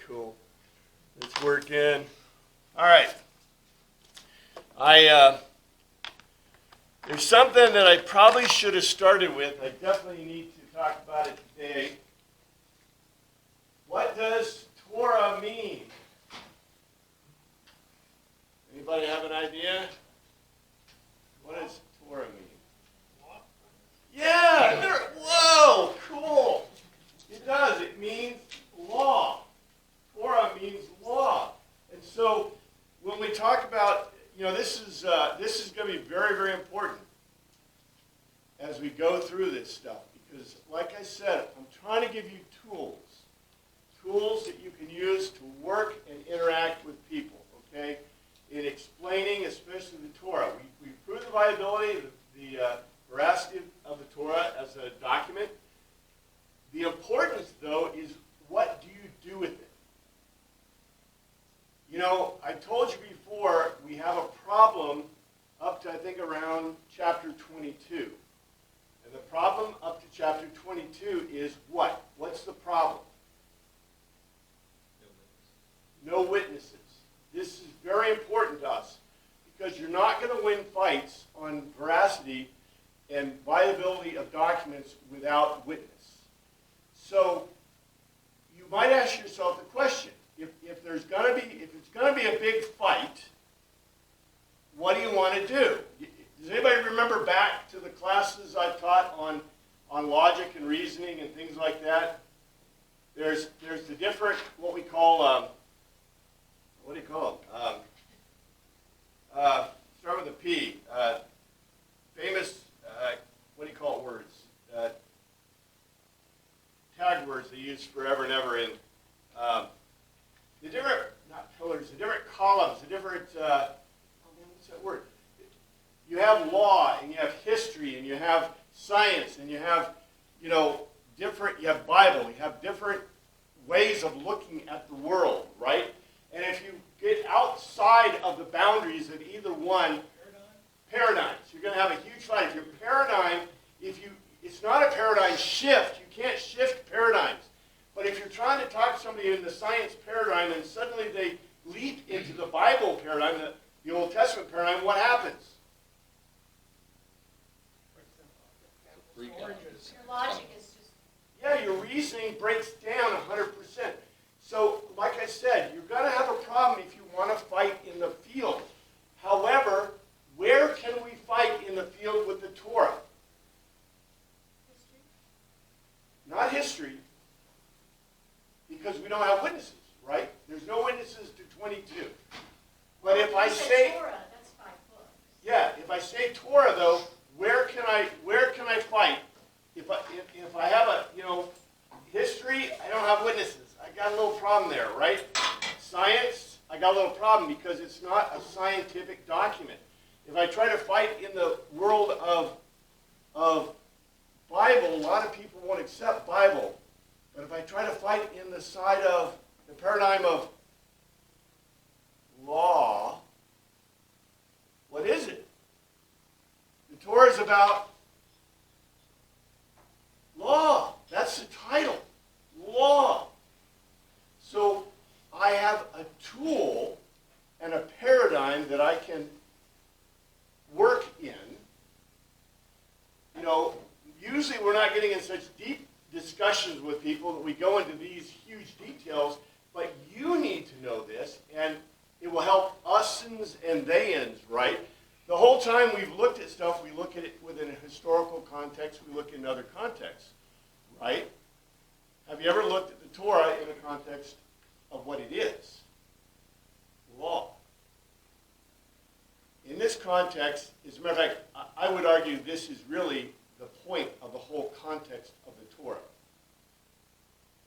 cool. It's working. All right. There's something that I probably should have started with. I definitely need to talk about it today. What does Torah mean? Anybody have an idea? What does Torah mean? Yeah! Whoa! Cool! It does. It means law. Torah means law. And so when we talk about, this is going to be very, very important as we go through this stuff. Because, like I said, I'm trying to give you tools that you can use to work and interact with people, okay? In explaining, especially the Torah. We prove the viability, the veracity of the Torah as a document. The importance, though, is what do you do with it? I told you before, we have a problem up to, I think, around chapter 22. And the problem up to chapter 22 is what? What's the problem? No witnesses. This is very important to us because you're not going to win fights on veracity and viability of documents without witness. So you might ask yourself the question: if it's going to be a big fight, what do you want to do? Does anybody remember back to the classes I've taught on logic and reasoning and things like that? There's the different what we call what do you call them? Start with a P. Famous, what do you call it, words? Tag words they use forever and ever in the different, not pillars, the different columns, the different, what's that word? You have law, and you have history, and you have science, and you have, different, you have Bible, you have different ways of looking at the world, right? And if you get outside of the boundaries of either one, paradigms, you're going to have a huge fight. If your paradigm, it's not a paradigm shift. You can't shift paradigms. But if you're trying to talk to somebody in the science paradigm and suddenly they leap into the Bible paradigm, the Old Testament paradigm, what happens? Your logic is just... Yeah, your reasoning breaks down 100%. So, like I said, you're going to have a problem if you want to fight in the field. However, where can we fight in the field with the Torah? History? Not history, because we don't have witnesses, right? There's no witnesses to 22. But if I say Torah, that's 5 books. yeah, if I say Torah though, where can I fight? If I have a history, I don't have witnesses. I got a little problem there, right? Science, I got a little problem because it's not a scientific document. If I try to fight in the world of Bible, a lot of people won't accept Bible. But if I try to fight in the side of the paradigm of law, what is it? The Torah is about law. That's the title. Law. So I have a tool and a paradigm that I can work in. Usually we're not getting in such deep discussions with people that we go into these huge details, but you need to know this, and it will help us'ns and they'ns, right? The whole time we've looked at stuff, we look at it within a historical context, we look in other contexts, right? Have you ever looked at the Torah in a context of what it is? Law. In this context, as a matter of fact, I would argue this is really the point of the whole context of the Torah.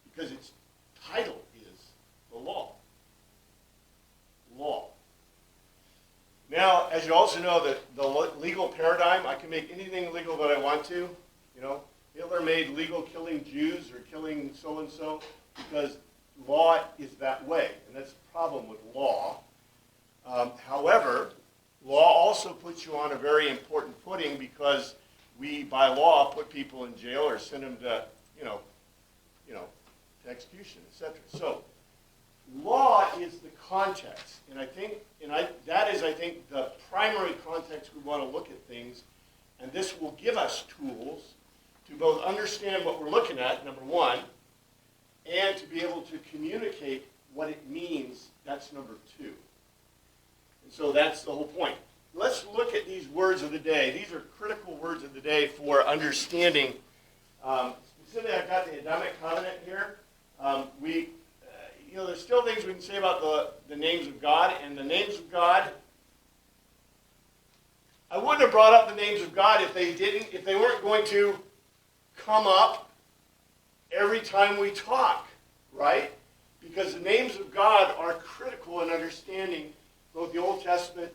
Because its title is the law. Law. Now, as you also know, the legal paradigm, I can make anything legal that I want to. Hitler made legal killing Jews or killing so-and-so because law is that way. And that's the problem with law. However, law also puts you on a very important footing because we, by law, put people in jail or send them to, to execution, etc. So law is the context, and that is, I think, the primary context we want to look at things, and this will give us tools to both understand what we're looking at, number one, and to be able to communicate what it means, that's number two. And so that's the whole point. Let's look at these words of the day. These are critical words of the day for understanding. Specifically, I've got the Adamic covenant here. There's still things we can say about the names of God, and the names of God. I wouldn't have brought up the names of God if they weren't going to come up every time we talk, right? Because the names of God are critical in understanding both the Old Testament,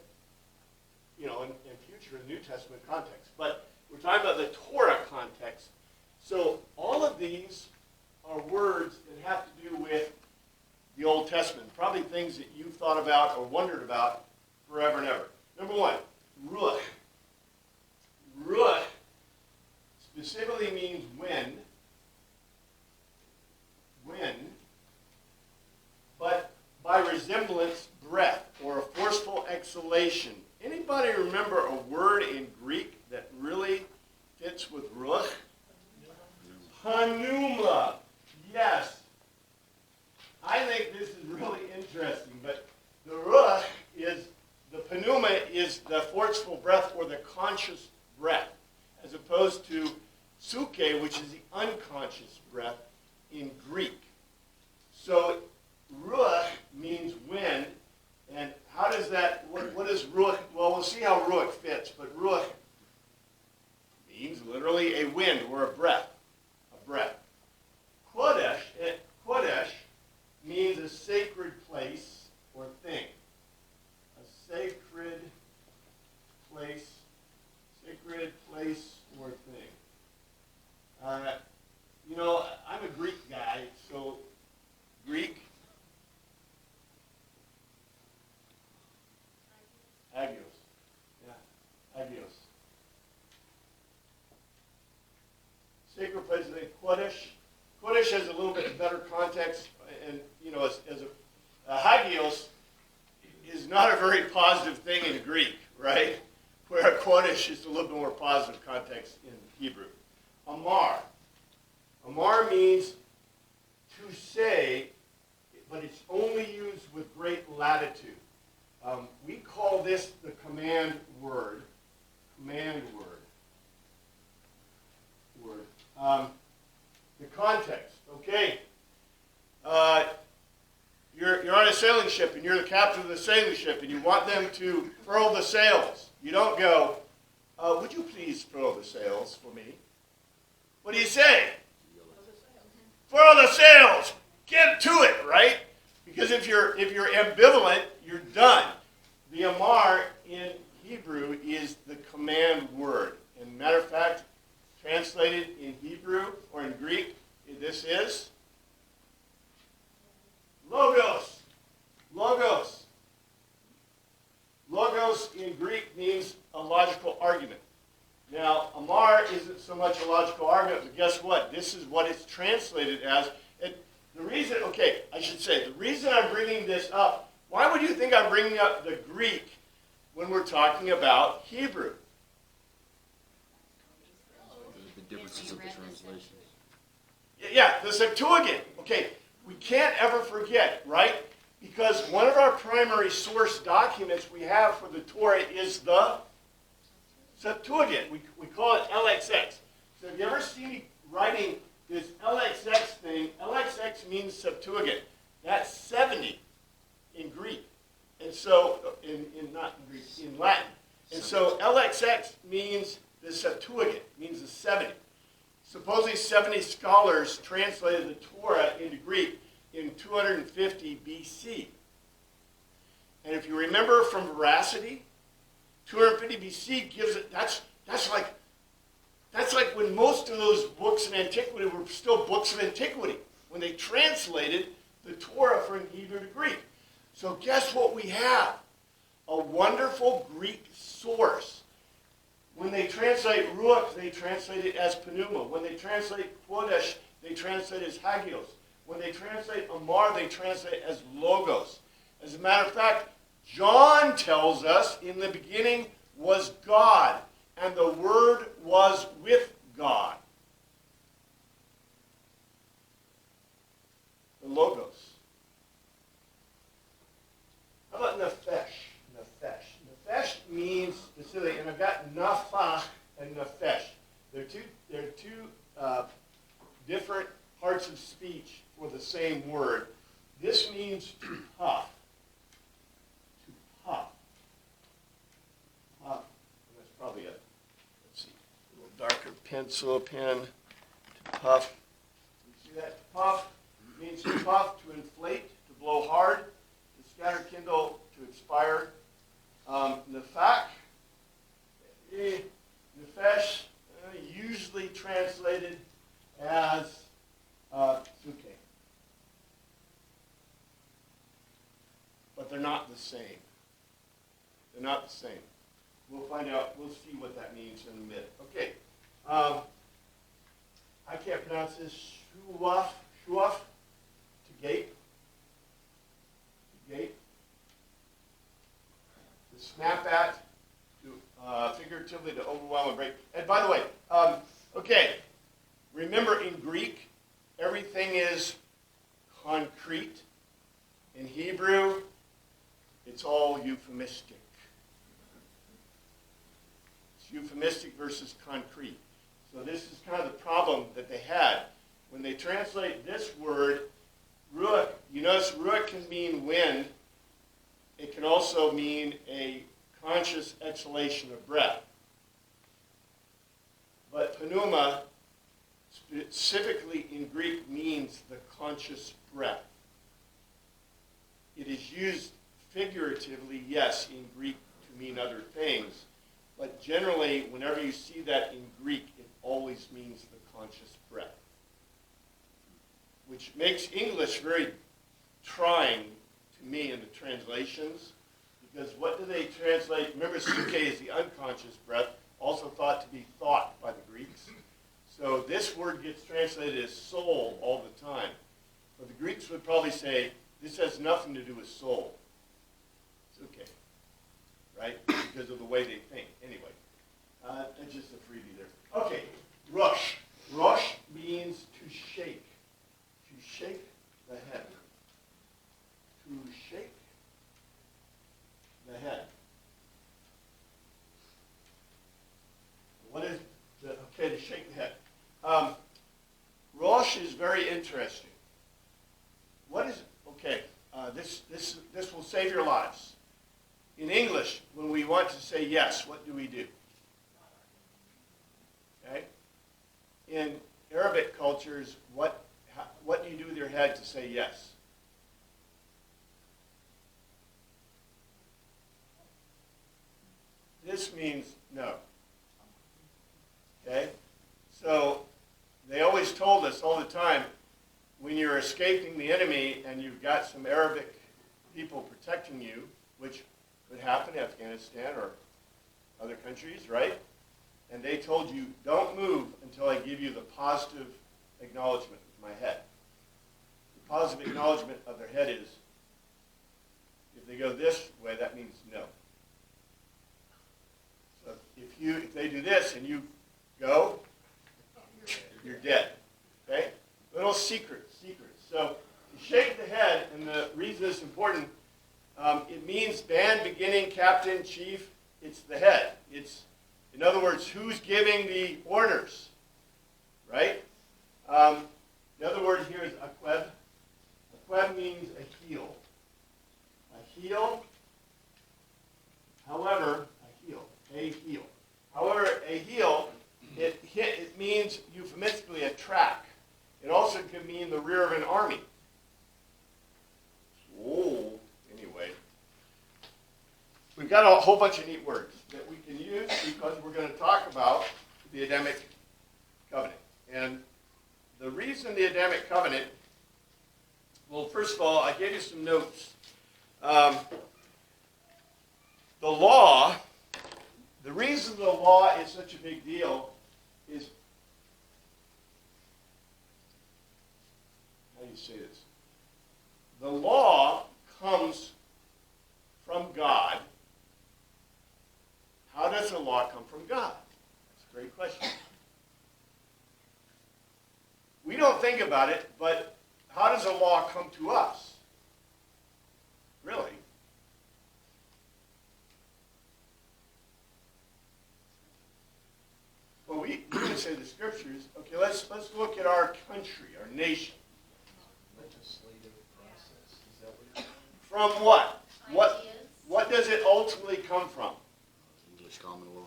and future and New Testament context. But we're talking about the Torah context. So all of these are words that have to do with the Old Testament, probably things that you've thought about or wondered about forever and ever. Number one, ruach. Ruach specifically means when, but by resemblance, breath, or a forceful exhalation. Anybody remember a word in Greek that really fits with ruach? Pneuma. Yes. I think this is really interesting, but the ruach the pneuma is the forceful breath or the conscious breath, as opposed to suke, which is the unconscious breath in Greek. So ruach means when, and how does that, what is ruach? Well, we'll see how ruach fits, but ruach means literally a wind or a breath. Kodesh means a sacred place or thing. A sacred place or thing. I'm a Greek guy, so Greek. Agios. Yeah, agios. Sacred place, I think Kodesh. Kodesh has a little bit better context, and as a hagios is not a very positive thing in Greek, right? Where a Kodesh is a little bit more positive context in Hebrew. Amar. Amar means to say, but it's only used with great latitude. We call this the command word. The context. Okay. You're on a sailing ship, and you're the captain of the sailing ship, and you want them to furl the sails. You don't go, would you please furl the sails for me? What do you say? Furl the sails. Get to it, right? Because if you're ambivalent, you're done. The amar in Hebrew is the command word. And matter of fact, translated in Hebrew or in Greek, this is logos. Logos. Logos in Greek means a logical argument. Now, amar isn't so much a logical argument, but guess what? This is what it's translated as. And the reason I'm bringing this up, why would you think I'm bringing up the Greek when we're talking about Hebrew? The differences of the translations. Yeah, the Septuagint. Okay, we can't ever forget, right? Because one of our primary source documents we have for the Torah is the Septuagint. We call it LXX. So have you ever seen me writing this LXX thing? LXX means Septuagint. That's 70 in Greek. And so, not in Greek, in Latin. And so LXX means the Septuagint, means the 70. Supposedly 70 scholars translated the Torah into Greek in 250 BC. And if you remember from veracity, 250 BC gives it, that's like when most of those books in antiquity were still books of antiquity, when they translated the Torah from Hebrew to Greek. So guess what we have? A wonderful Greek source. When they translate ruach, they translate it as pneuma. When they translate kodesh, they translate it as hagios. when they translate Amar, they translate as logos. As a matter of fact, John tells us in the beginning was God, and the Word was with God. The logos. How about nefesh? Nefesh means specifically, and I've got nafach and nefesh. They're two different parts of speech for the same word. This means to puff. To puff. Puff. And that's probably a, let's see, a little darker pencil pen. To puff. You see that? Puff means to puff, to inflate, to blow hard, to scatter, kindle, to expire. Nefach, nefesh, usually translated as suke. But they're not the same. They're not the same. We'll find out, we'll see what that means in a minute. Okay. I can't pronounce this. Shuaf, to gape. To gape. To snap at, to figuratively to overwhelm and break. And by the way, okay, remember in Greek, everything is concrete. In Hebrew, it's all euphemistic. It's euphemistic versus concrete. So this is kind of the problem that they had. When they translate this word, ruach, you notice ruach can mean wind. It can also mean a conscious exhalation of breath. But pneuma, specifically in Greek, means the conscious breath. It is used figuratively, yes, in Greek to mean other things. But generally, whenever you see that in Greek, it always means the conscious breath. Which makes English very trying to me in the translations, because what do they translate? Remember, suke is the unconscious breath, also thought to be thought by the Greeks. So this word gets translated as soul all the time. But the Greeks would probably say, this has nothing to do with soul. Suke, right? Because of the way they think. Anyway, that's just a freebie there. Okay, rush. Rush means to shake. To shake the head. To shake the head. What is to shake the head? Rosh is very interesting. What is this will save your lives. In English, when we want to say yes, what do we do? Okay? In Arabic cultures, what do you do with your head to say yes? This means no. Okay? So they always told us all the time, when you're escaping the enemy and you've got some Arabic people protecting you, which could happen in Afghanistan or other countries, right? And they told you, don't move until I give you the positive acknowledgement with my head. The positive acknowledgement of their head is, if they go this way, that means no. So if they do this and you go, you're dead. Okay? Little secrets. So to shake the head, and the reason it's important, it means band, beginning, captain, chief. It's the head. It's, in other words, who's giving the orders, right? The other word here is akweb. Akweb means a heel. A heel. However, a heel. However, a heel, it means euphemistically a track. It also can mean the rear of an army. Oh, anyway. We've got a whole bunch of neat words that we can use because we're going to talk about the Adamic covenant. And the reason the Adamic covenant, well, first of all, I gave you some notes. The law, the reason the law is such a big deal is, how do you me say this. The law comes from God. How does the law come from God? That's a great question. We don't think about it, but how does the law come to us? Really? Well, we would say the scriptures. Okay, let's look at our country, our nation. Legislative process, is that what you're saying? From what? Ideas. What does it ultimately come from? English common law.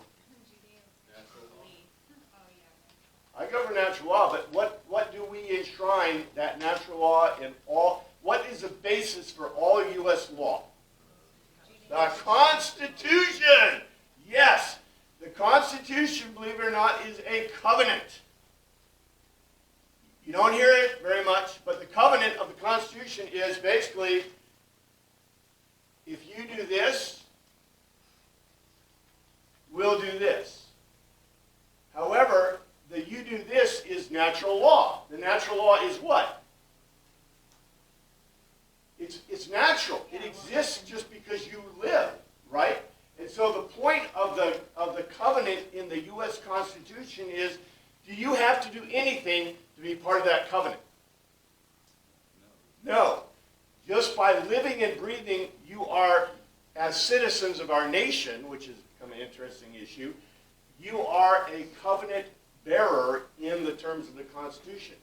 I go for natural law, but what do we enshrine that natural law in all? What is the basis for all U.S. law? The Constitution. Yes, the Constitution, believe it or not, is a covenant. You don't hear it very much, but the covenant of the Constitution is basically, if you do this, we'll do this. However, the you do this is natural law. The natural law is what? It's natural. It exists just because you live, right? And so the point of the covenant in the U.S. Constitution is, do you have to do anything to be part of that covenant? No. Just by living and breathing, you are, as citizens of our nation, which has become an interesting issue, you are a covenant bearer in the terms of the Constitution.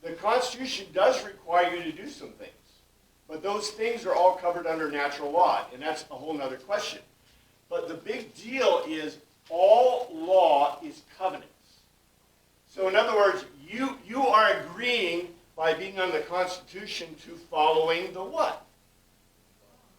The Constitution does require you to do some things, but those things are all covered under natural law, and that's a whole other question. But the big deal is all law is covenants. So in other words, you are agreeing by being on the Constitution to following the what?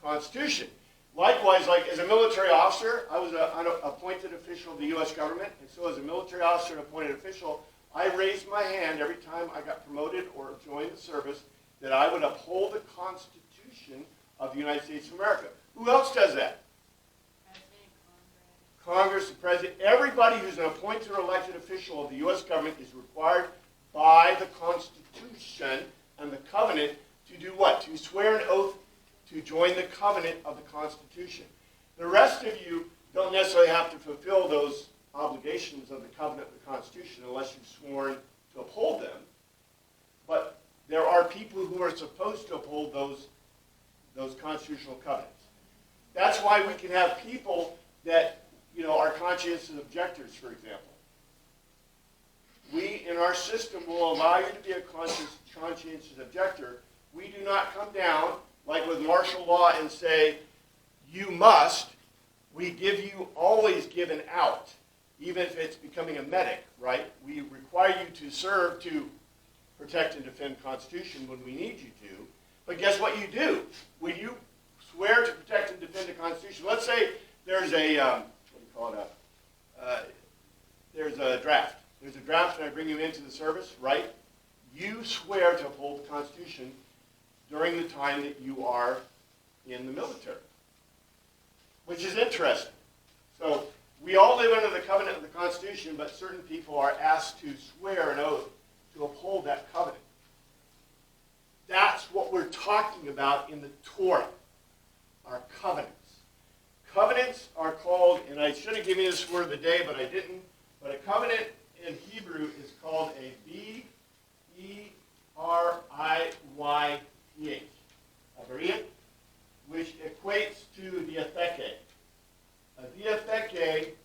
Constitution. Likewise, like as a military officer, I was an appointed official of the U.S. government, and so as a military officer and appointed official, I raised my hand every time I got promoted or joined the service that I would uphold the Constitution of the United States of America. Who else does that? Congress, the President, everybody who's an appointed or elected official of the U.S. government is required by the Constitution and the covenant to do what? To swear an oath to join the covenant of the Constitution. The rest of you don't necessarily have to fulfill those obligations of the covenant of the Constitution unless you've sworn to uphold them. But there are people who are supposed to uphold those constitutional covenants. That's why we can have people that, are conscientious objectors, for example. We, in our system, will allow you to be a conscientious objector. We do not come down, like with martial law, and say, you must. We always give an out, even if it's becoming a medic, right? We require you to serve to protect and defend the Constitution when we need you to. But guess what you do? When you swear to protect and defend the Constitution, let's say there's there's a draft. There's a draft and I bring you into the service, right? You swear to uphold the Constitution during the time that you are in the military, which is interesting. So we all live under the covenant of the Constitution, but certain people are asked to swear an oath to uphold that covenant. That's what we're talking about in the Torah, our covenants. Covenants are called, and I should have given you this word of the day, but I didn't, but a covenant in Hebrew is called a B-E-R-I-Y-T-H, a brit, which equates to diatheke. A diatheke,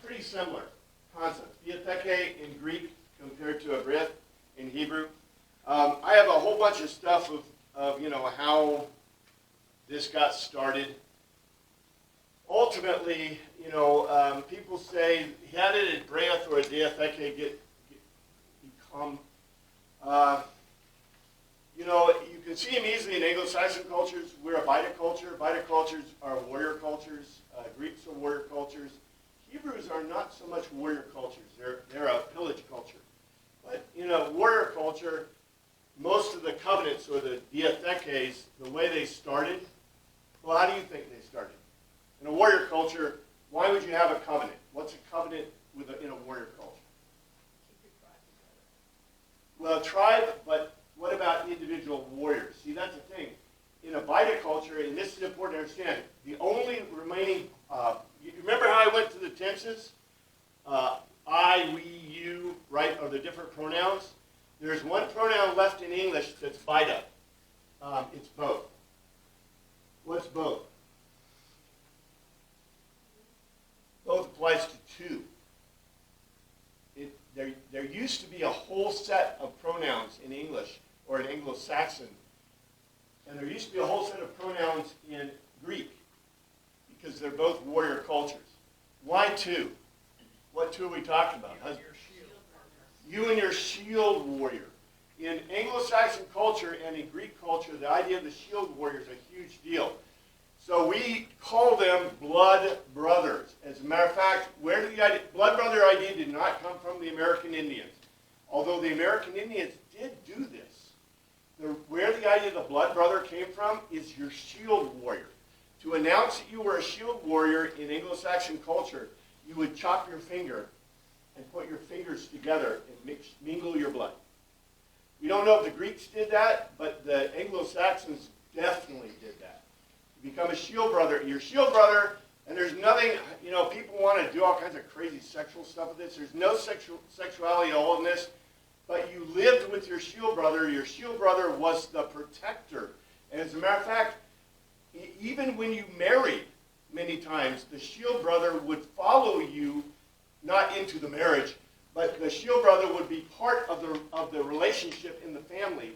pretty similar concept. Diatheke in Greek compared to a brit in Hebrew. I have a whole bunch of stuff of how this got started. Ultimately, people say, how did a breath or a diatheke become? You can see them easily in Anglo-Saxon cultures. We're a viticulture. Viticultures are warrior cultures. Greeks are warrior cultures. Hebrews are not so much warrior cultures. They're a pillage culture. But warrior culture, most of the covenants or the diathekes, the way they started, well, how do you think they started? In a warrior culture, why would you have a covenant? What's a covenant in a warrior culture? Keep your Well, tribe, but what about individual warriors? See, that's the thing. In a viticulture, and this is important to understand, the only remaining, you remember how I went to the tenses? I, we, you, right, are the different pronouns? There's one pronoun left in English that's vita. It's both. What's both? Both applies to two. There used to be a whole set of pronouns in English, or in Anglo-Saxon, and there used to be a whole set of pronouns in Greek, because they're both warrior cultures. Why two? What two are we talking about? You and your shield warrior. In Anglo-Saxon culture and in Greek culture, the idea of the shield warrior is a huge deal. So we call them blood brothers. As a matter of fact, where did the idea, blood brother idea did not come from the American Indians. Although the American Indians did do this. Where the idea of the blood brother came from is your shield warrior. To announce that you were a shield warrior in Anglo-Saxon culture, you would chop your finger and put your fingers together and mingle your blood. We don't know if the Greeks did that, but the Anglo-Saxons definitely did that. You become a shield brother. You're shield brother, and there's nothing, people want to do all kinds of crazy sexual stuff with this. There's no sexuality at all in this, but you lived with your shield brother. Your shield brother was the protector. And as a matter of fact, even when you married, many times, the shield brother would follow you, not into the marriage, but the shield brother would be part of the relationship in the family,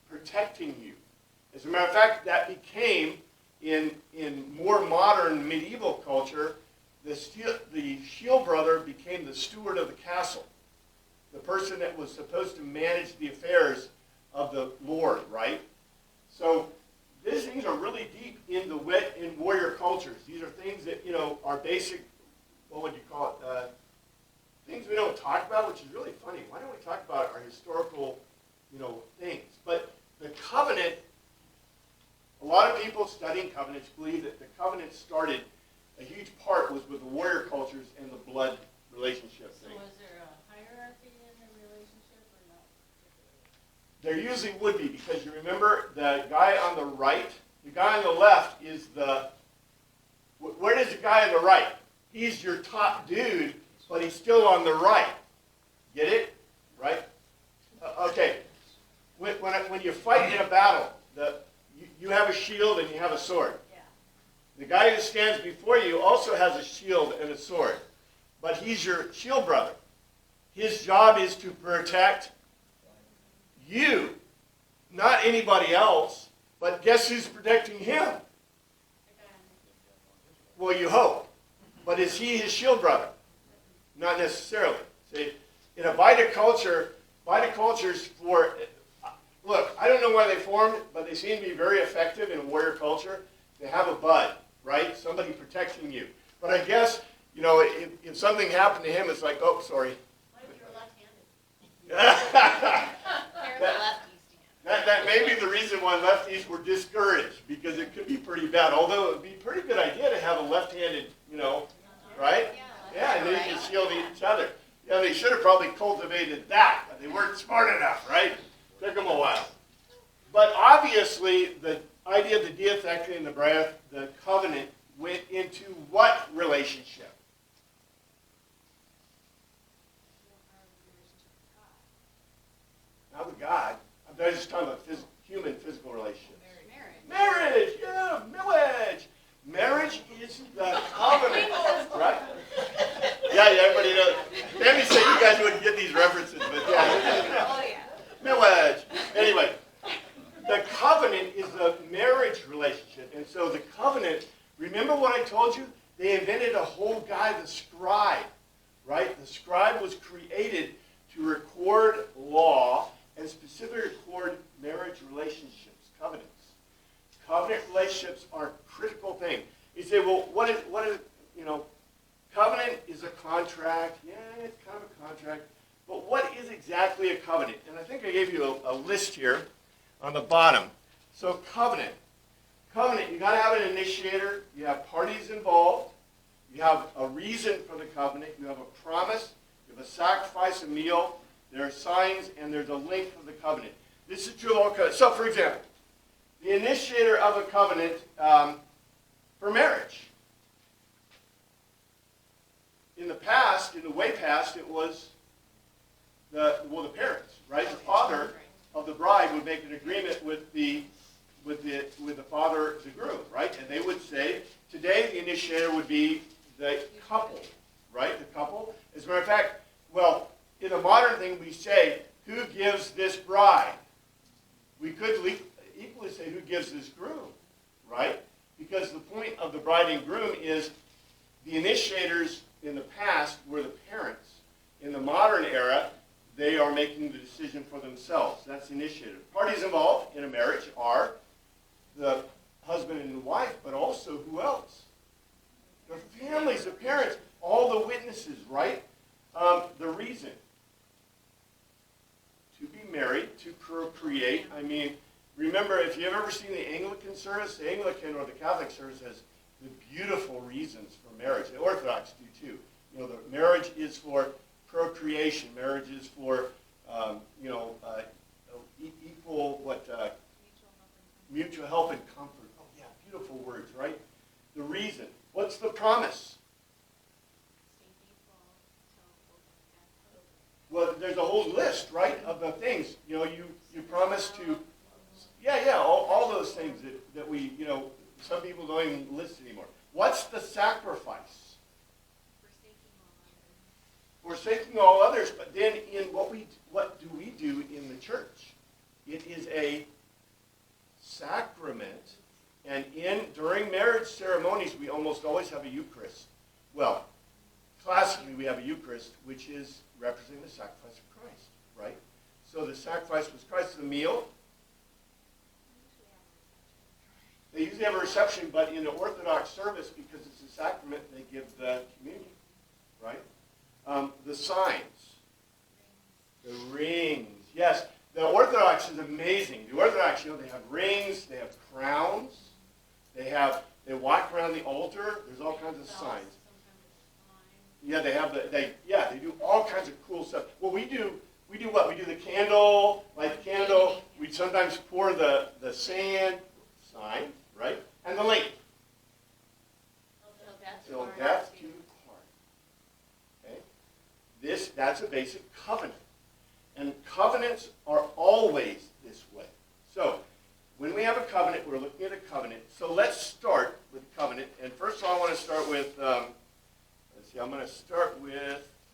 protecting you. As a matter of fact, that became, in more modern medieval culture, the shield brother became the steward of the castle, the person that was supposed to manage the affairs of the lord, right? So these things are really deep in warrior cultures. These are things that, are basic, what would you call it, things we don't talk about, which is really funny. Why don't we talk about our historical, things? But the covenant, a lot of people studying covenants believe that the covenant started, a huge part was with the warrior cultures and the blood relationship thing. So was there a hierarchy in the relationship or not? There usually would be, because you remember the guy on the right, the guy on the left is where is the guy on the right? He's your top dude, but he's still on the right. Get it? Right? Okay. When you fight in a battle, you have a shield and you have a sword. Yeah. The guy who stands before you also has a shield and a sword, but he's your shield brother. His job is to protect you, not anybody else. But guess who's protecting him? Well, you hope. But is he his shield brother? Not necessarily. See, in a viticultures for, look, I don't know why they formed, but they seem to be very effective in warrior culture. They have a bud, right? Somebody protecting you. But I guess, if something happened to him, it's like, oh, sorry. What if you're left-handed? That may be the reason why lefties were discouraged, because it could be pretty bad. Although it would be a pretty good idea to have a left-handed, right? Yeah, and then you can shield each other. Yeah, they should have probably cultivated that, but they weren't smart enough, right? Took them a while. But obviously, the idea of the diathecta and the covenant went into what relationship? Not with God. I'm just talking about human physical relationships. Marriage, yeah, marriage. Marriage is the covenant, right? Yeah, everybody knows. Tammy said you guys wouldn't get these references, but yeah. Oh, yeah. Marriage. Anyway, the covenant is the marriage relationship. And so the covenant, remember what I told you? They invented a whole guy, the scribe, right? The scribe was created to record law and specifically record marriage relationships, covenants. Covenant relationships are a critical thing. You say, well, what is, covenant is a contract. Yeah, it's kind of a contract. But what is exactly a covenant? And I think I gave you a list here on the bottom. So covenant, you got to have an initiator. You have parties involved. You have a reason for the covenant. You have a promise. You have a sacrifice, a meal. There are signs and there's a length of the covenant. This is true of all covenants. So, for example, the initiator of a covenant for marriage. In the past, in the way past, it was the parents, right? The father of the bride would make an agreement with the father, the groom, right? And they would say, today the initiator would be the couple, right? The couple. As a matter of fact, well, in the modern thing we say, who gives this bride? We could equally say, who gives this groom, right? Because the point of the bride and groom is the initiators in the past were the parents. In the modern era, they are making the decision for themselves. That's the initiator. Parties involved in a marriage are the husband and wife, but also who else? The families, the parents, all the witnesses, right? The reason to be married, to procreate. I mean, remember, if you've ever seen the Anglican service, the Anglican or the Catholic service has the beautiful reasons for marriage. The Orthodox do too. You know, the marriage is for procreation. Marriage is for, equal, mutual help and comfort. Oh yeah, beautiful words, right? The reason. What's the promise? Well, there's a whole list, right, of the things. You know, you promise to, all those things that we, some people don't even list anymore. What's the sacrifice? Forsaking all others. But then in what do we do in the church? It is a sacrament, and during marriage ceremonies we almost always have a Eucharist. Well, classically we have a Eucharist, which is representing the sacrifice of Christ, right? So the sacrifice was Christ. The meal, they usually have a reception, but in the Orthodox service, because it's a sacrament, they give the communion, right? The signs, the rings. Yes, the Orthodox is amazing. The Orthodox, they have rings, they have crowns, they walk around the altar. There's all kinds of signs. Yeah, they do all kinds of cool stuff. Well, we do what? We do the candle, light the candle. We sometimes pour the sand, sign, right? And the length. Till death do you part. Okay? That's a basic covenant. And covenants are always this way. So, when we have a covenant, we're looking at a covenant. So let's start with covenant. And first of all, I want to start with, I'm going to start with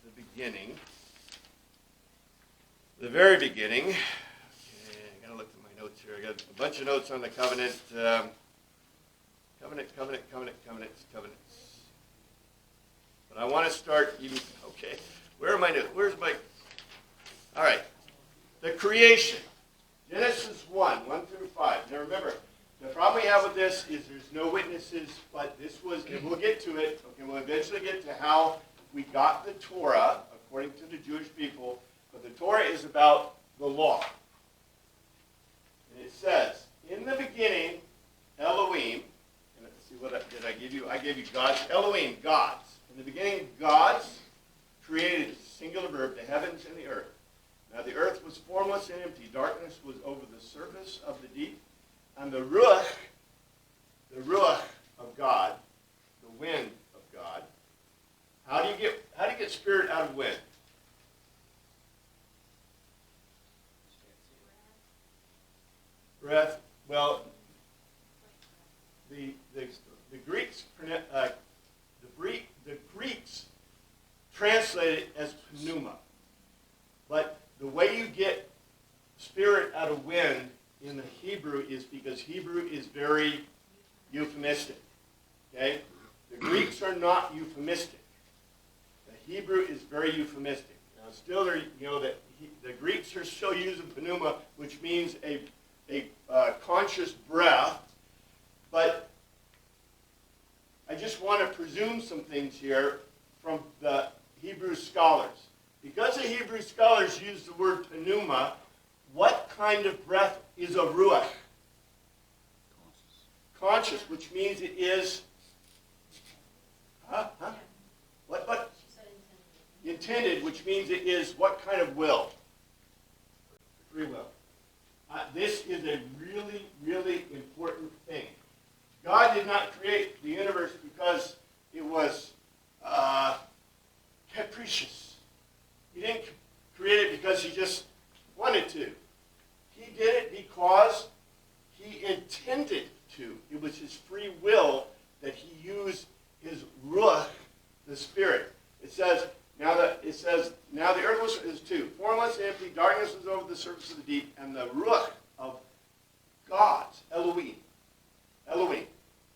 the beginning. The very beginning. Okay, I got to look at my notes here. I got a bunch of notes on the covenant. Covenants. But I want to start even, okay, where are my notes? Where's my, all right. The creation. Genesis 1 through 5. Now remember, the problem we have with this is there's no witnesses, but this was, and we'll get to it, okay, we'll eventually get to how we got the Torah, according to the Jewish people, but the Torah is about the law. And it says, in the beginning, Elohim, and let's see what did I give you? I gave you God's, Elohim, God's. In the beginning, God's created, singular verb, the heavens and the earth. Now the earth was formless and empty. Darkness was over the surface of the deep. And the Ruach of God, the wind of God. How do you get spirit out of wind? Breath. Well, the Greeks the Greeks translate it as pneuma, but the way you get spirit out of wind in the Hebrew is because Hebrew is very euphemistic. Okay? The Greeks are not euphemistic. The Hebrew is very euphemistic. Now, still, the Greeks are still using pneuma, which means a conscious breath. But I just want to presume some things here from the Hebrew scholars. Because the Hebrew scholars use the word pneuma, what kind of breath is a ruach? Conscious, which means it is, What? Intended, which means it is what kind of will? this is a really, really important thing. God did not create the universe because it was capricious. He didn't create it because he just wanted to. He did it because he intended to. It was his free will that he used his ruach, the spirit. It says, now the earth was two, formless and empty, darkness was over the surface of the deep, and the ruach of God's, Elohim,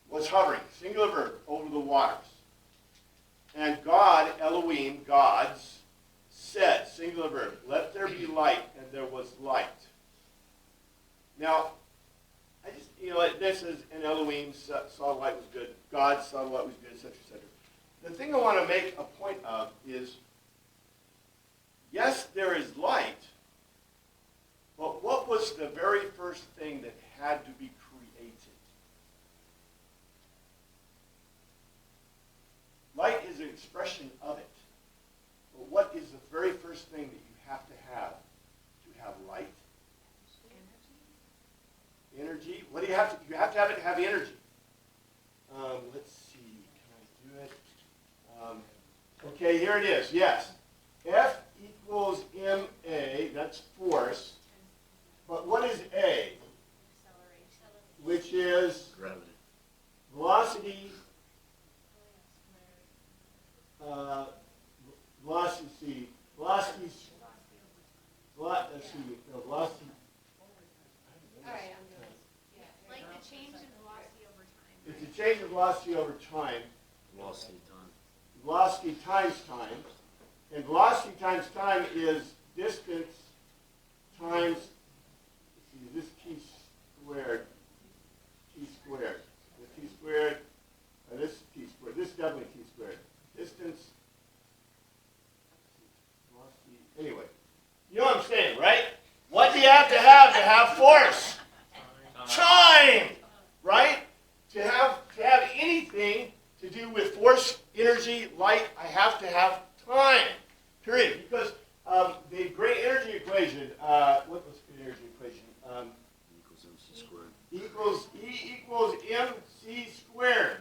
was hovering, singular verb, over the waters. And God, Elohim, God's, said, singular verb, let there be light, and there was light. Now, this is, and Elohim saw the light was good, God saw the light was good, etc., etc. The thing I want to make a point of is, yes, there is light, but what was the very first thing that had to be created? Light is an expression of it. But what is the very first thing that you have to have light? Energy. What do you have to? You have to have it to have energy. Let's see. Can I do it? Okay, here it is. Yes. F equals ma. That's force. But what is a? Which is Gravity. velocity. Velocity. All right, I'm doing it. Yeah, like the change in velocity over time. It's a change of velocity over time. Velocity time. Velocity times time. And velocity times time is distance times, this t squared. This t squared. This t squared. This is definitely t squared. Distance. Velocity. Anyway, you know what I'm saying, right? What do you have to have force? Time, right? To have anything to do with force, energy, light, I have to have time. Period. Because the great energy equation, what was the energy equation? Equals MC squared. E equals mc squared.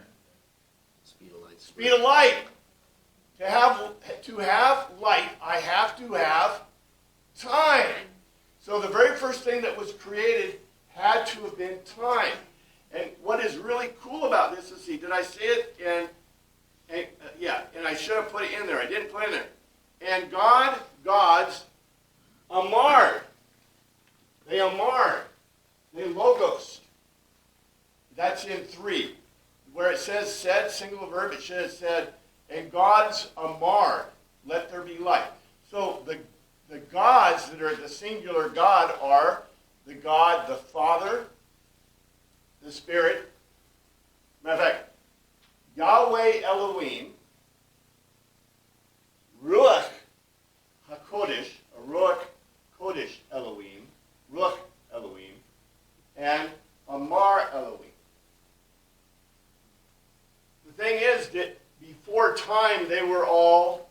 Speed of light. Speed of light. To have light, I have to have time. So the very first thing that was created had to have been time. And what is really cool about this, let's see, did I say it? And I should have put it in there. I didn't put it in there. And God's amar. They amar. They logos. That's in 3. Where it says said, singular verb, it should have said, and God's amar, let there be light. So the gods that are the singular God are the God, the Father, the Spirit. Matter of fact, Yahweh Elohim, Ruach HaKodesh, Ruach Kodesh Elohim, Ruach Elohim, and Amar Elohim. The thing is that before time they were all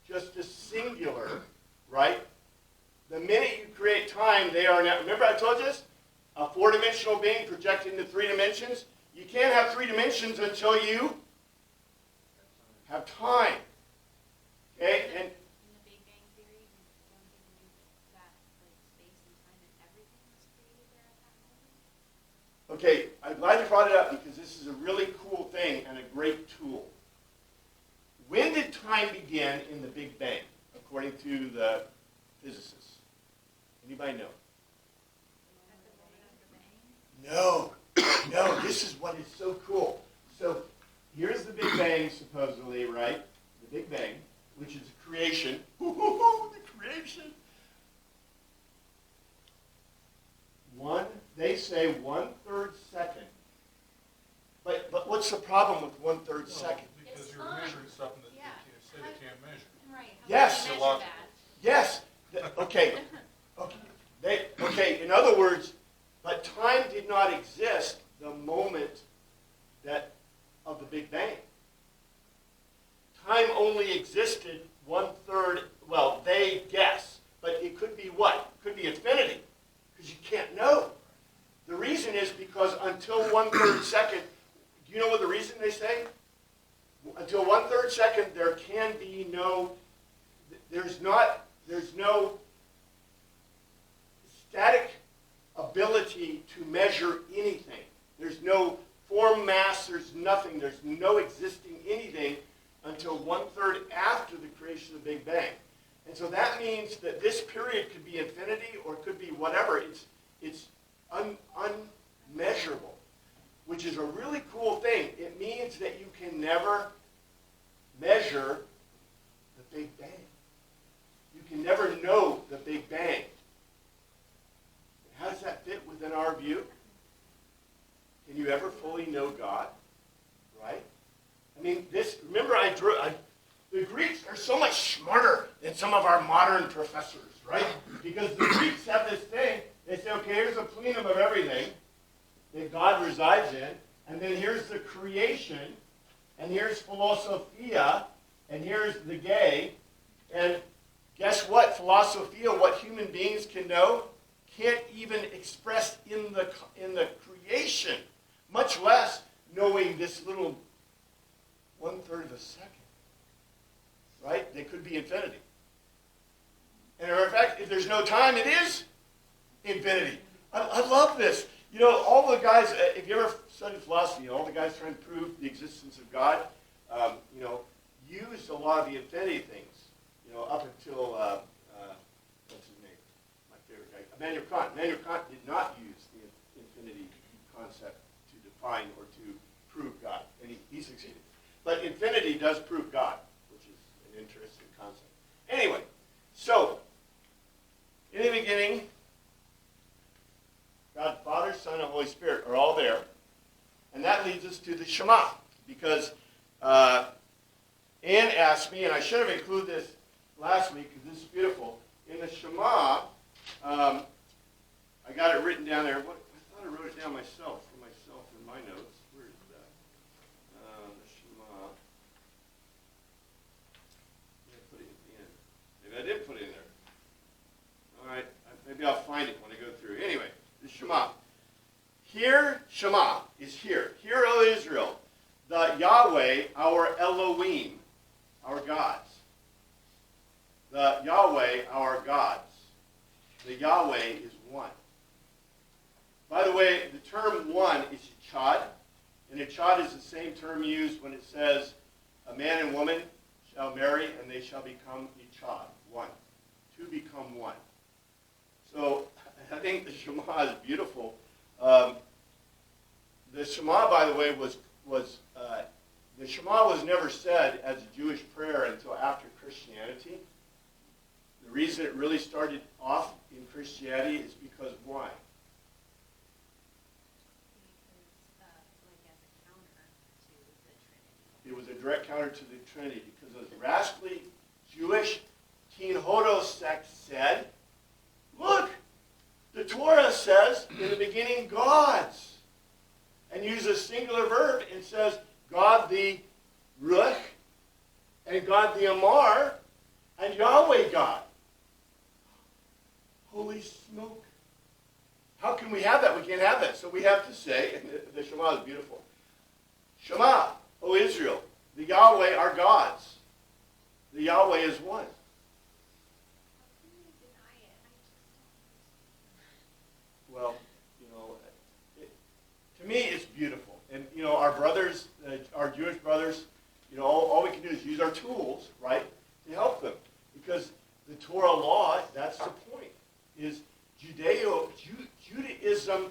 just a singular, right? The minute you create time, they are now. Remember I told you this? A 4-dimensional being projected into 3 dimensions. You can't have 3 dimensions until you have time. Okay? And In the Big Bang Theory, don't they believe that like space and time and everything was created there at that moment? okay, I'm glad you brought it up because this is a really cool thing and a great tool. When did time begin in the Big Bang, according to the physicists? Anybody know? At the moment of the bang? No, this is what is so cool. So here's the Big Bang, supposedly, right? The Big Bang, which is creation. The creation. They say 1/3 second. But what's the problem with 1/3 second? Because It's you're fine. measuring something that Yeah. you say you can't measure. Right. How Yes. do you measure that? Yes. Okay. Okay. In other words, but time did not exist the moment of the Big Bang. Time only existed 1/3. Well, they guess, but it could be what? It could be infinity. until 1/3 second, do you know what the reason they say? Until 1/3 second, there can be no, there's no static ability to measure anything. There's no form, mass, there's nothing. There's no existing anything until 1/3 after the creation of the Big Bang. And so that means that this period could be infinity or it could be whatever. It's unmeasurable, which is a really cool thing. It means that you can never measure the Big Bang. You can never know the Big Bang. How does that fit within our view? Can you ever fully know God? Right? I mean, remember the Greeks are so much smarter than some of our modern professors, right? Because the Greeks have this thing, they say, okay, here's a plenum of everything that God resides in, and then here's the creation, and here's philosophia, and here's the gay, and guess what? Philosophia, what human beings can know, can't even express in the creation, much less knowing this little 1/3 of a second. Right? They could be infinity. And in fact, if there's no time, it is infinity. I love this. You know, all the guys, if you ever studied philosophy, all the guys trying to prove the existence of God, used a lot of the infinity things, up until, what's his name? My favorite guy, Immanuel Kant. Immanuel Kant did not use the infinity concept to define or to prove God, and he succeeded. But infinity does prove God, which is an interesting concept. Anyway, so, in the beginning, God, Father, Son, and Holy Spirit are all there. And that leads us to the Shema. Because Ann asked me, and I should have included this last week because this is beautiful. In the Shema, I got it written down there. I thought I wrote it down myself in my notes. Where is that? The Shema. Maybe I put it at the end. Maybe I did put it in there. All right. Maybe I'll find it when I go through. Anyway, the Shema. Here, Shema is here. Hear, O Israel, the Yahweh, our Elohim, our gods. The Yahweh, our gods. The Yahweh is one. By the way, the term one is echad, and echad is the same term used when it says a man and woman shall marry and they shall become echad, one. To become one. So I think the Shema is beautiful. The Shema, by the way, the Shema was never said as a Jewish prayer until after Christianity. The reason it really started off in Christianity is because why? It was a direct counter to the Trinity because those rascally Jewish Teen Hodo sect said, look, the Torah says in the beginning gods. And use a singular verb and says God the Ruach and God the Amar and Yahweh God. Holy smoke. How can we have that? We can't have that. So we have to say, and the Shema is beautiful, Shema, O Israel, the Yahweh are gods. The Yahweh is one. Well, to me, it's beautiful. And, our brothers, our Jewish brothers, all we can do is use our tools, right, to help them. Because the Torah law, that's the point, is Judaism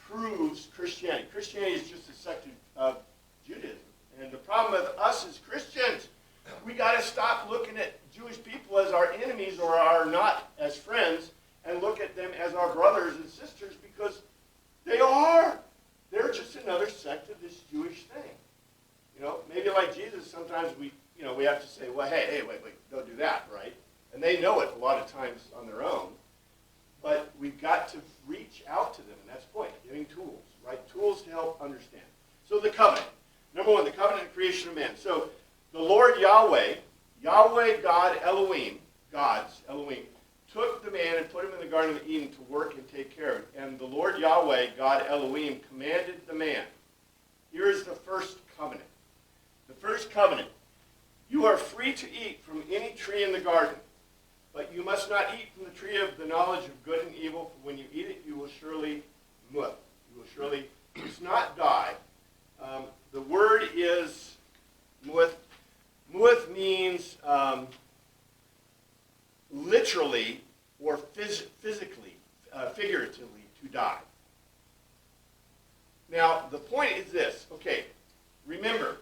proves Christianity. Christianity is just a sect of Judaism. And the problem with us as Christians, we got to stop looking at Jewish people as our enemies or our not as friends and look at them as our brothers and sisters because they are. They're just another sect of this Jewish thing. Maybe like Jesus, sometimes we have to say, well, hey, wait, don't do that, right? And they know it a lot of times on their own. But we've got to reach out to them, and that's the point, giving tools, right? Tools to help understand. So the covenant. Number one, the covenant and creation of man. So the Lord Yahweh, God, Elohim, gods, Elohim, took the man and put him in the Garden of Eden to work and take care of it. And the Lord Yahweh, God Elohim, commanded the man. Here is the first covenant. The first covenant. You are free to eat from any tree in the garden, but you must not eat from the tree of the knowledge of good and evil, for when you eat it, you will surely muth. You will surely, it's not die. The word is muth. Muth means literally or physically, figuratively, to die. Now, the point is this. Okay, remember,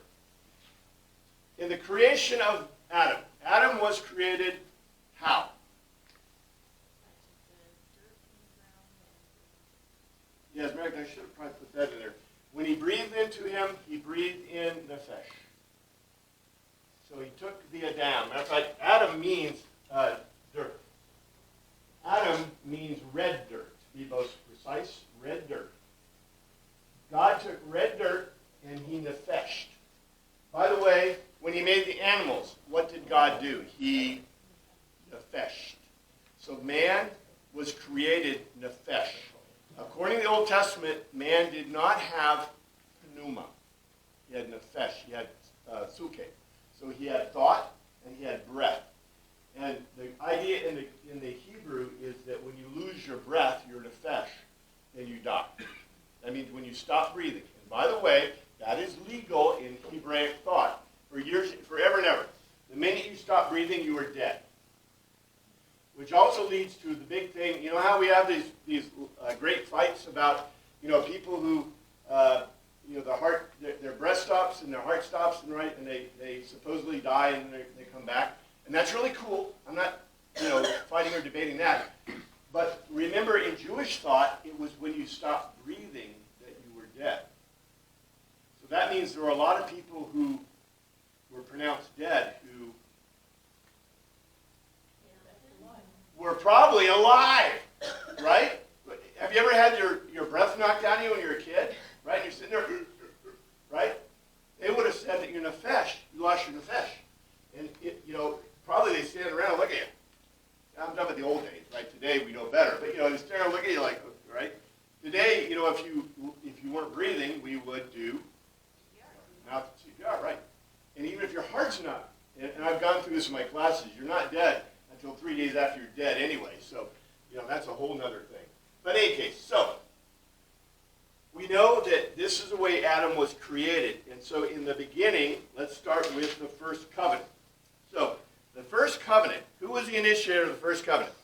in the creation of Adam, Adam was created how? Yes, Merrick, I should have probably put that in there. When he breathed into him, he breathed in nefesh. So he took the Adam. Matter of fact, Adam means dirt. Adam means red dirt. To be most precise, red dirt. God took red dirt and he nefeshed. By the way, when he made the animals, what did God do? He nefeshed. So man was created nefesh. According to the Old Testament, man did not have pneuma. He had nefesh. He had suke. So he had thought and he had breath. And the idea in the Hebrew is that when you lose your breath, your nefesh, then you die. That means when you stop breathing. And by the way, that is legal in Hebraic thought for years, forever and ever. The minute you stop breathing, you are dead. Which also leads to the big thing. You know how we have these great fights about, people who, the heart, their breath stops and their heart stops, and right, and they supposedly die and they come back. And that's really cool. I'm not, fighting or debating that. But remember, in Jewish thought, it was when you stopped breathing that you were dead. So that means there were a lot of people who were pronounced dead who were probably alive, right? Have you ever had your breath knocked out of you when you were a kid, right? And you're sitting there, right? They would have said that you're nefesh. You lost your nefesh. And, probably they stand around and look at you. I'm talking about the old days, right? Today we know better. But, they stand around and look at you like, right? Today, if you weren't breathing, we would do mouth CPR, right? And even if your heart's not, and I've gone through this in my classes, you're not dead until 3 days after you're dead anyway. So, that's a whole other thing. But in any case, so we know that this is the way Adam was created. And so in the beginning, let's start with the first covenant. So the first covenant, who was the initiator of the first covenant?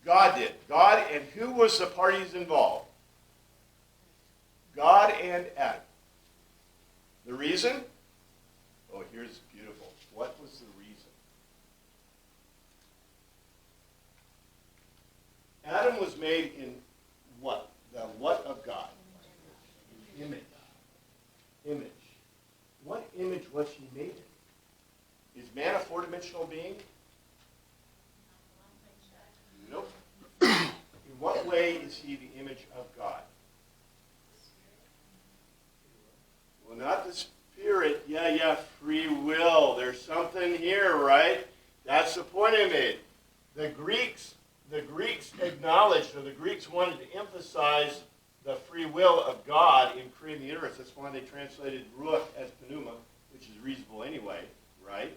God did. God, and who was the parties involved? God and Adam. The reason? Oh, here's beautiful. What was the reason? Adam was made in what? The what of God? Image. Image. What image was he made in? Is man a four-dimensional being? Nope. In what way is he the image of God? Well, not the spirit. Yeah, free will. There's something here, right? That's the point I made. The Greeks acknowledged, or the Greeks wanted to emphasize the free will of God in creating the universe. That's why they translated ruach as pneuma, which is reasonable anyway, right?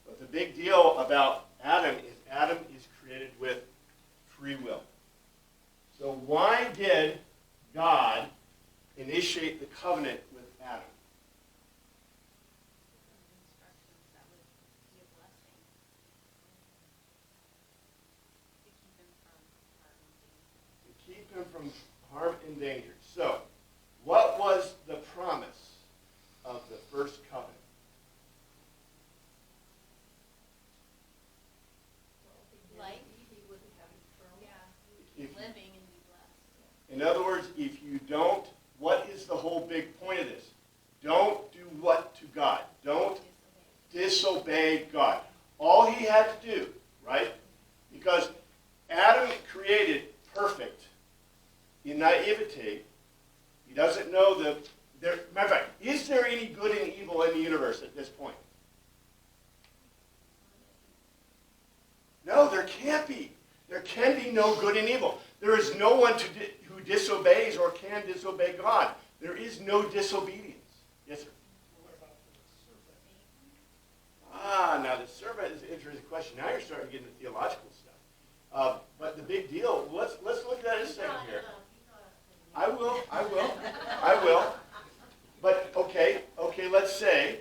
But the big deal about Adam is created with free will. So why did God initiate the covenant with Adam? Instructions that would be a blessing to keep him from harm and danger. To keep him from harm and danger. So, what was the promise of the first covenant? Life, he would have living and be blessed. In other words, if you don't, what is the whole big point of this? Don't do what to God? Don't disobey God. All he had to do, right? Because Adam created perfect in naivete. He doesn't know matter of fact, is there any good and evil in the universe at this point? No, there can't be. There can be no good and evil. There is no one who disobeys or can disobey God. There is no disobedience. Yes, sir? What about the serpent? Now the serpent is an interesting question. Now you're starting to get into theological stuff. But the big deal, let's look at that in a second here. I will. But okay, let's say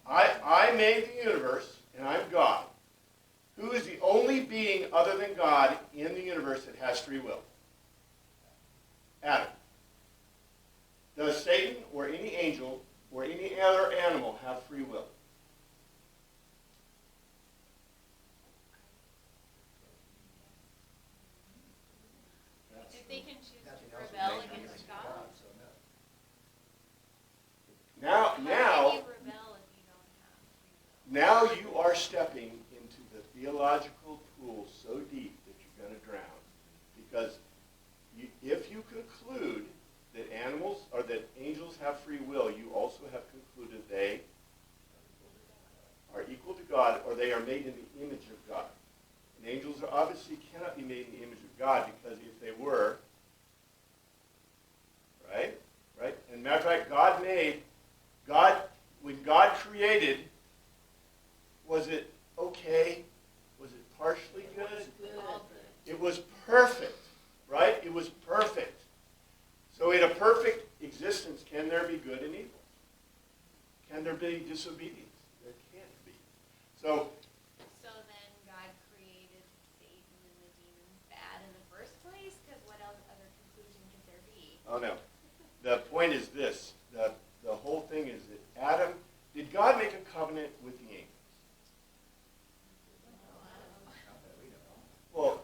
I made the universe and I'm God. Who is the only being other than God in the universe that has free will? Adam. Does Satan or any angel or any other animal have free will? If they can choose to rebel against God. Now, How can you rebel if you don't have free will? now you are stepping into the theological pool so deep that you're going to drown. Because if you conclude that animals or that angels have free will, you also have concluded they are equal to God or they are made in the image of God. And angels obviously cannot be made in the image of God because if they were, right? And matter of fact, when God created, was it okay? Was it partially good? It was perfect, right? It was perfect. So in a perfect existence, can there be good and evil? Can there be disobedience? There can't be. So then God created Satan and the demons bad in the first place? Because what else other conclusion could there be? oh no. The point is this. The whole thing is that Adam, did God make a covenant with the angels? Well,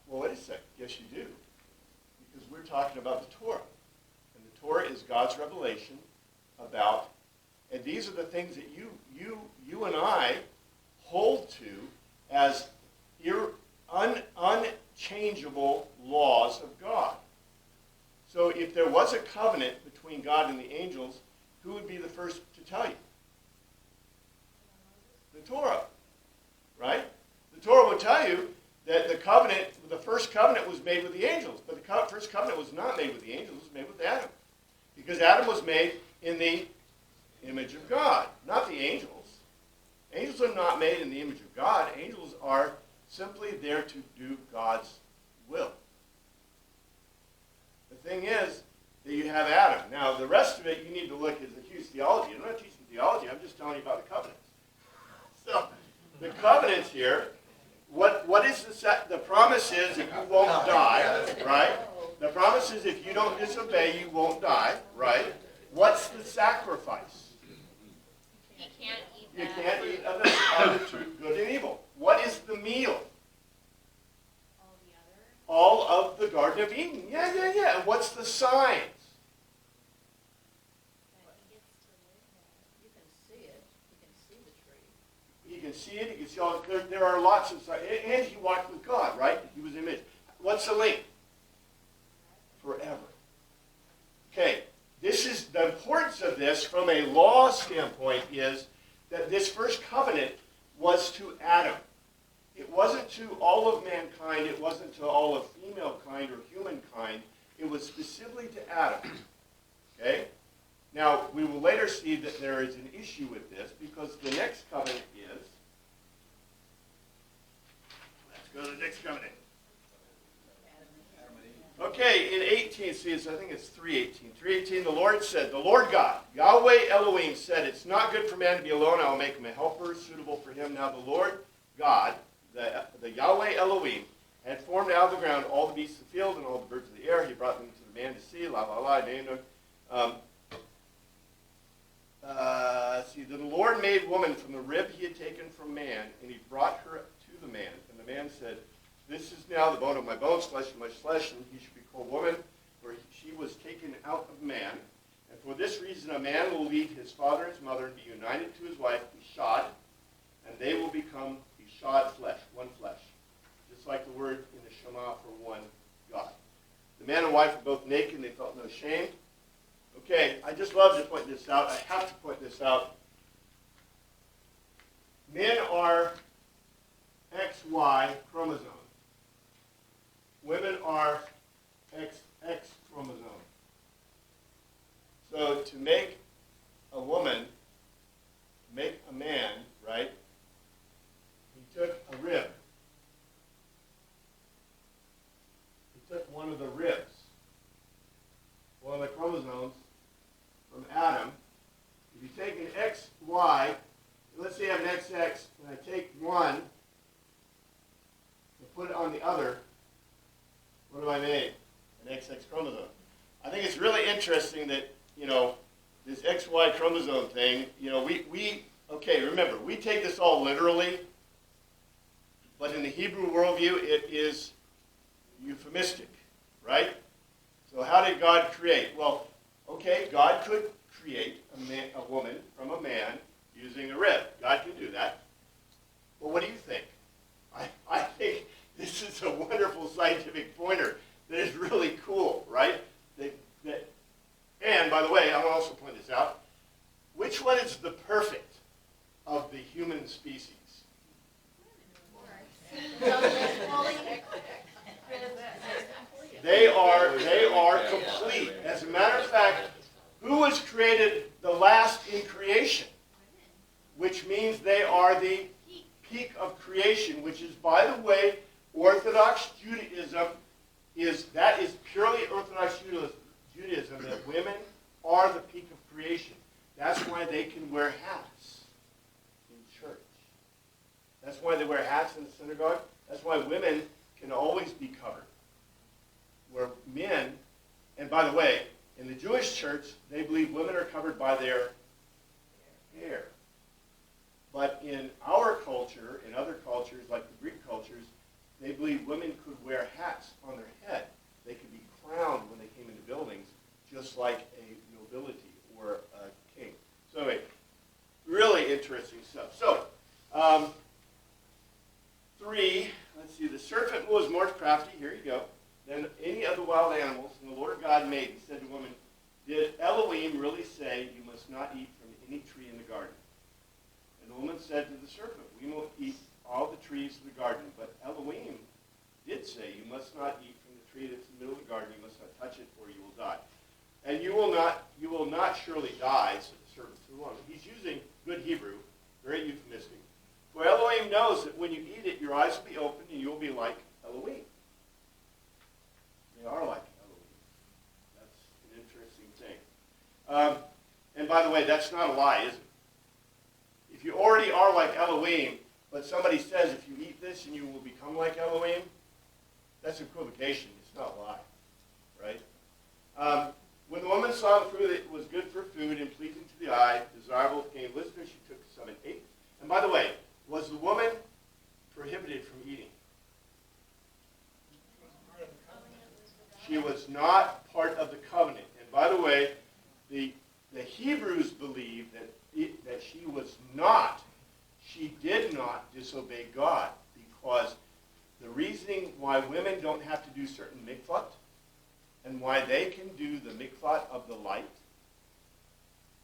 wait a second. Yes, you do. Because we're talking about the Torah. And the Torah is God's revelation about, and these are the things that you and I hold to as unchangeable laws of God. So if there was a covenant between God and the angels, who would be the first to tell you? The Torah, right? The Torah would tell you that the first covenant was made with the angels, but the first covenant was not made with the angels, it was made with Adam. Because Adam was made in the image of God, not the angels. Angels are not made in the image of God. Angels are simply there to do God's will. The thing is that you have Adam. Now, the rest of it you need to look at the huge theology. I'm not teaching theology, I'm just telling you about the covenants. So, the covenants here, what is the promise is that you won't die, right? The promise is if you don't disobey, you won't die, right? What's the sacrifice? You can't eat You that. can't eat of the two, good and evil. What is the meal? All the other. All of the Garden of Eden. Yeah. And what's the signs? That he gets to live there. You can see it. You can see the tree. You can see it. You can see all. There are lots of signs. And he walked with God, right? He was image. What's the link? Forever. Okay. This is the importance of this from a law standpoint is that this first covenant was to Adam. It wasn't to all of mankind. It wasn't to all of female kind or humankind. It was specifically to Adam. Okay? Now, we will later see that there is an issue with this because the next covenant is, let's go to the next covenant. Okay, in 18, see, I think it's 3:18. 3:18, the Lord said, the Lord God, Yahweh Elohim said, it's not good for man to be alone. I will make him a helper suitable for him. Now the Lord God, the Yahweh Elohim, had formed out of the ground all the beasts of the field and all the birds of the air. He brought them to the man to see. Named them. Then the Lord made woman from the rib he had taken from man, and he brought her to the man. And the man said, this is now the bone of my bones, flesh of my flesh, and he should be called woman, for she was taken out of man. And for this reason a man will leave his father and his mother and be united to his wife, Ishad, and they will become Ishad flesh, one flesh. Just like the word in the Shema for one God. The man and wife were both naked and they felt no shame. Okay, I just love to point this out. I have to point this out. Men are XY chromosome. our XX chromosome. So to make a woman, make a man, right? He took a rib. He took one of the ribs, one of the chromosomes from Adam. If you take an XY, let's say I have an XX, and I take one and put it on the other, what have I made? An XX chromosome. I think it's really interesting that, this XY chromosome thing, okay, remember, we take this all literally, but in the Hebrew worldview, it is euphemistic, right? So how did God create? Well, okay, God could create a woman from a man using a rib. God can do that. But what do you think? I think this is a wonderful scientific pointer that is really cool, right? And by the way, I will also point this out. Which one is the perfect of the human species? They are complete. As a matter of fact, who was created the last in creation? Which means they are the peak of creation, which is, by the way, Orthodox Judaism is purely Orthodox Judaism that women are the peak of creation. That's why they can wear hats in church. That's why they wear hats in the synagogue. That's why women can always be covered. Where men, and by the way, in the Jewish church, they believe women are covered by their hair. But in our culture, in other cultures, like the Greek cultures, they believe women could wear hats on their head. They could be crowned when they came into buildings, just like a nobility or a king. So anyway, really interesting stuff. So, 3, let's see, the serpent was more crafty, here you go, than any of the wild animals, and the Lord God made. He said to the woman, did Elohim really say you must not eat from any tree in the garden? And the woman said to the serpent, we won't eat all the trees of the garden, but Elohim did say you must not eat from the tree that's in the middle of the garden, you must not touch it or you will die. And you will not surely die, said the serpent to the woman. He's using good Hebrew, very euphemistic. For Elohim knows that when you eat it, your eyes will be opened and you will be like Elohim. They are like Elohim. That's an interesting thing. And by the way, that's not a lie, is it? If you already are like Elohim, but somebody says if you eat this and you will become like Elohim, that's equivocation. It's not a lie, right? When the woman saw the fruit, it was good for food and pleasing to the eye, desirable to gain wisdom, she took some and ate. And by the way, was the woman prohibited from eating? She was not part of the covenant. And by the way, the Hebrews believe that she did not disobey God, because the reasoning why women don't have to do certain mikvot and why they can do the mikvot of the light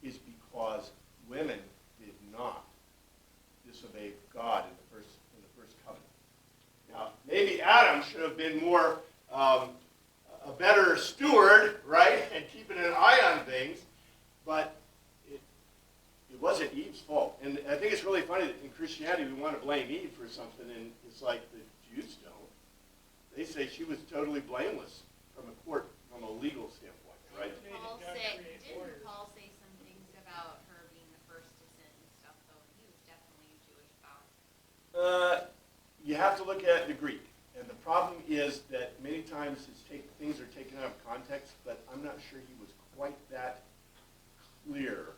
is because women did not disobey God in the first covenant. Now, maybe Adam should have been more a better steward, right, and keeping an eye on things, but it wasn't Eve's fault. And I think it's really funny that in Christianity we want to blame Eve for something, and it's like the Jews don't. They say she was totally blameless from a legal standpoint, right? Didn't Paul say some things about her being the first to sin and stuff, though? He was definitely a Jewish God. You have to look at the Greek. And the problem is that many times things are taken out of context, but I'm not sure he was quite that clear,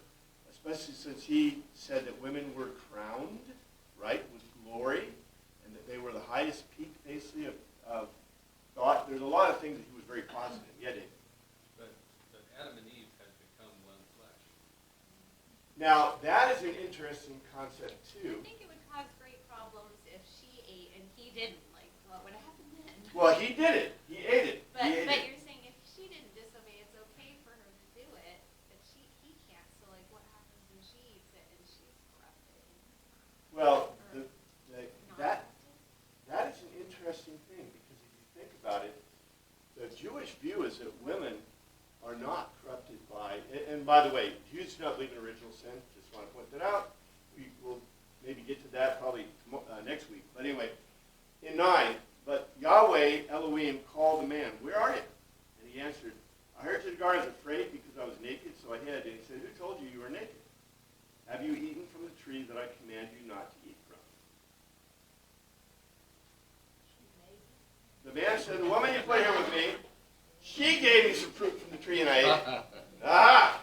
especially since he said that women were crowned, right, with glory, and that they were the highest peak, basically, of thought. There's a lot of things that he was very positive, yet it. But Adam and Eve had become one flesh. Now, that is an interesting concept, too. I think it would cause great problems if she ate and he didn't. Like, what would happen then? Well, he did it. He ate it. But He ate it. you're saying if she didn't disobey, it's okay for her to do it, but he can't. So, like, what happens when she eats it and she's corrupted? Well, Not that corrupted? that is an interesting thing, because if you think about it, Jewish view is that women are not corrupted by, and by the way, Jews do not believe in original sin. Just want to point that out. We will maybe get to that probably next week. But anyway, in 9, but Yahweh Elohim called the man, "Where are you?" And he answered, "I heard you the garden, I was afraid because I was naked, so I hid." And he said, "Who told you you were naked? Have you eaten from the tree that I command you not to eat from?" The man said, "The woman you put here with me, she gave me some fruit from the tree and I ate." Ah!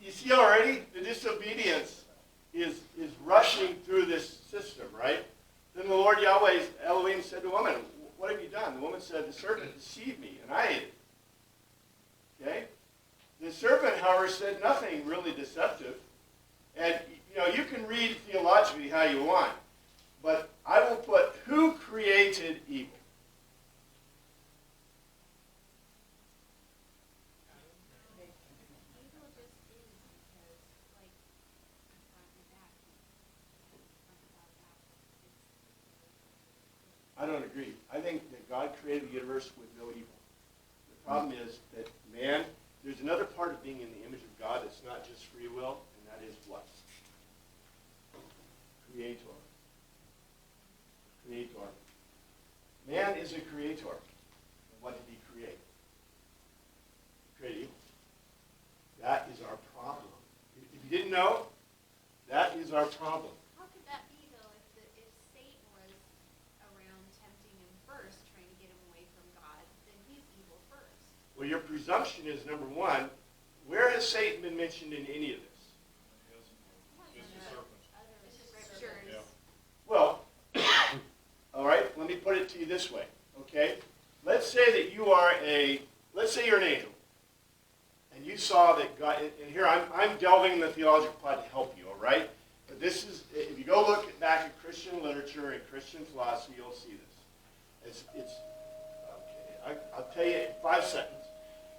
You see already the disobedience is rushing through this system, right? Then the Lord Yahweh Elohim said to the woman, "What have you done?" The woman said, "The serpent deceived me and I ate it." Okay? The serpent, however, said nothing really deceptive. And, you can read theologically how you want. But I will put, who created evil? Evil just is because, like, front and back, front without back. I don't agree. I think that God created the universe with no evil. The problem is that man, there's another part of being in the image of God that's not just free will, and that is what? Creator. Creator. Man is a creator. And what did he create? He created evil. That is our problem. If you didn't know, that is our problem. How could that be, though, if Satan was around tempting him first, trying to get him away from God, then he's evil first? Well, your presumption is, number one, where has Satan been mentioned in any of this? Just the serpent. Other scriptures. Well, all right, let me put it to you this way, okay? Let's say that you are let's say you're an angel, and you saw that God, and here I'm delving in the theological part to help you, all right? But this is, if you go look back at Christian literature and Christian philosophy, you'll see this. It's okay, I'll tell you in 5 seconds.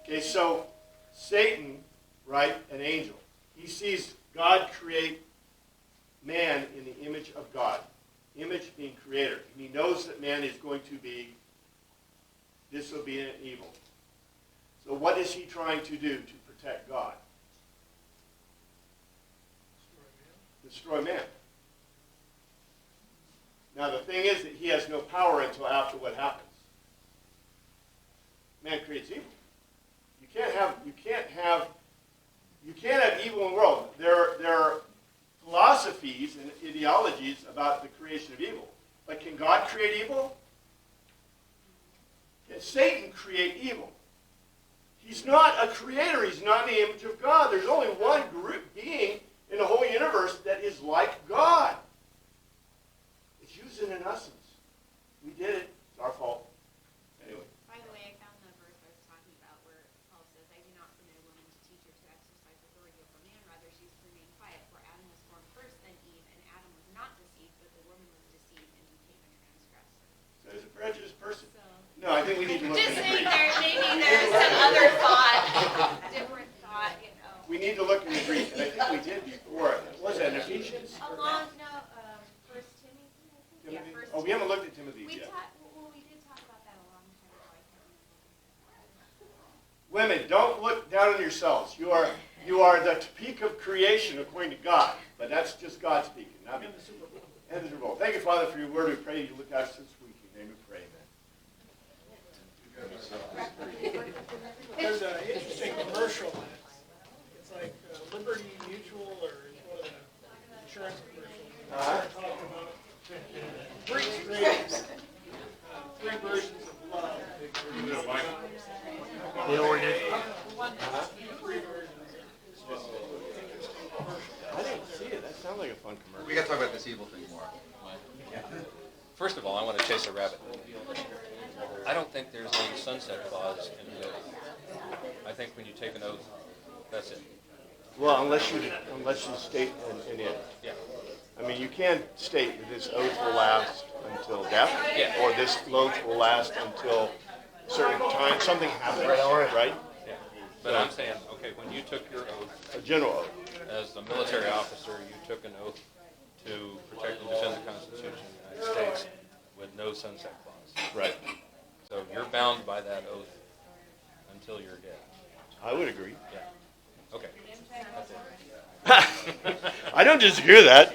Okay, so Satan, right, an angel, he sees God create man in the image of God. Image being creator. And he knows that man is going to be disobedient and evil. So what is he trying to do to protect God? Destroy man. Now the thing is that he has no power until after what happens. Man creates evil. You can't have evil in the world. There are philosophies and ideologies about the creation of evil. But can God create evil? Can Satan create evil? He's not a creator. He's not in the image of God. There's only one being in the whole universe that is like God. It's using in essence. We did it. It's our fault. Anyway. By the way, I found the verse I was talking about where Paul says, "I do not permit a woman to teach or to exercise authority over man. Rather, she is to remain quiet. For Adam was formed first, then Eve. And Adam was not deceived, but the woman was deceived and became a transgressor." So he's a prejudiced person. So, No, I think we need to look just in the saying Greek. maybe there's some other thought, different thought, We need to look in the Greek, and I think we did before. Was that in Ephesians? Along, no, First Timothy, I think? Yeah, Timothy? First Oh, we haven't looked at Timothy We yet. we did talk about that a long time ago, I can't remember. Women, don't look down on yourselves. You are the peak of creation according to God, but that's just God speaking, not me. And the Super Bowl. Thank you, Father, for your word. We pray you look out this week. In your name we pray, amen. There's an interesting commercial. It's like Liberty Mutual or one of the insurance commercials. They're talking about three versions of love. Three versions. I didn't see it. That sounds like a fun commercial. We got to talk about this evil thing more. First of all, I want to chase a rabbit. I don't think there's a sunset clause in the oath. I think when you take an oath, that's it. Well, unless you state in it. Yeah. I mean, you can state that this oath will last until death, Yeah. or this oath will last until a certain time. Something happens, right? Yeah. But I'm saying, okay, when you took your oath A general oath. as a military officer, you took an oath to protect and defend the Constitution of the United States with no sunset clause. Right. So your bound by that oath until you're dead. I would agree. Yeah. Okay. That's it. I don't disagree with that.